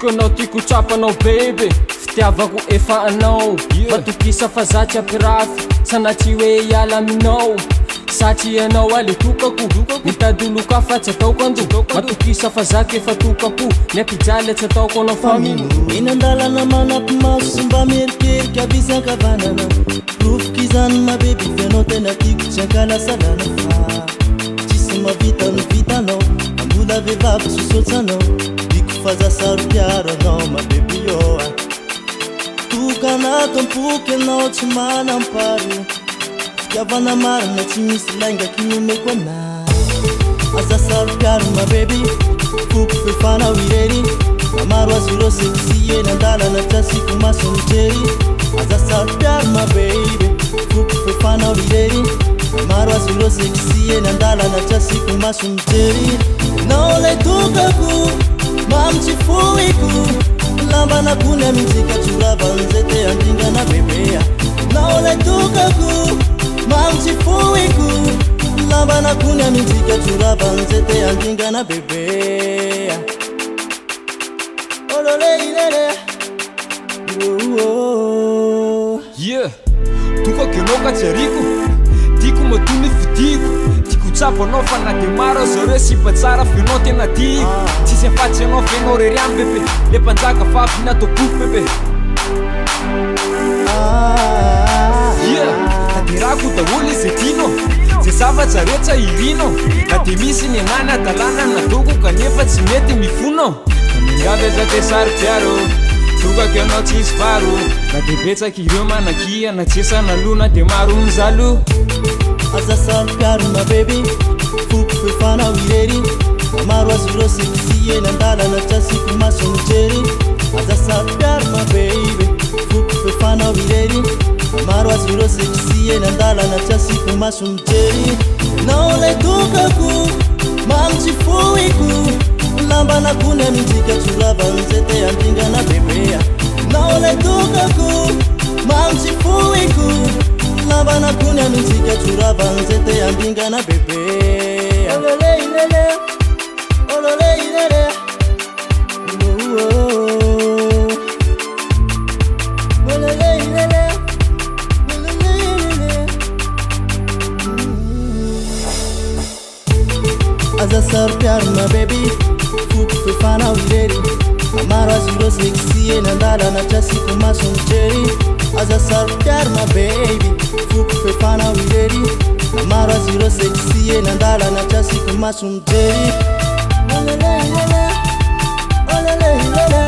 tiako anao tiako trapanao bebe fitiavako efa anao matokisa fa zatsy apirafy sanatsy hoe iala aminao satry anao ale tokako mitady oloka fa tsy ataoko ando matokisa fa zaky efa tokako miampijaly tsy ataoko anao famino inandalana manapimaso sy mba mierikeriky abisankavanana rofoky zany mabeby fianao tena tiako tsy ankalasalana fa tsisy mavita mivitanao ambola vehivavy sosotsanao diko fa za saropiaro anao mabeby io tokanato ampoky anao tsy manamparo fitiavana marina tsy misy laingaky nomeko ana aza saropiaro mabeby foko fefanao irery namaro azy ireo seksy eny andalana tsy asiko maso mijery aza saropiaro mabeby foko fefanao irery namaro azy ireo seksy eny andalana tsy asiko maso mijery nao lay tokako mamitsy foiko lambana kony amintsika tsoravan'zay te andingana bebea nao lay tokako mamitsy foiko lambana kony amintsika tsoravan'zay te andingana bebea ololeilele yeah tokako anao ka tsy ariko tiako matony fidiko tiako tsabo anao fa na de maro zareo sipatsara fianao tena tiako tsisy afatsy anao fianao rery am bebe le mpanjaka fafy natopoko bebe yeah na de rako daholo izy tianao zay zavatsy aretsa irino na de misy ny anany adalana natoko kanefa tsy mety mifonao Gave za te saropiaro tokako anao tsisy faro na de betsaky ireo manakia na tsesa na lona de maro mizalo aza saropiaro mabeby foko fefanao irery namaro azy ireo seksy eny andalana tsy asiko maso mijery aza saropiaro mabeby foko fefanao irery namaro azy ireo seksy eny andalana tsy asiko maso mijery nao lay tokako mamitsy foiko lambana kony amintsika tsoravan'zay te andingana bebea nao lay tokako mamitsy foiko lambana kony amintsika tsoravan'zay te andingana bebea ololeilele ololeilele ololeilele ololeilele aza saropiaro mabeby foko fefanao irery namaro azy ireo seksy eny andalana tsy asiko maso mijery aza saropiaro mabeby foko fefanao irery namaro azy ireo seksy eny andalana tsy asiko maso mijery oleleilele oleleilele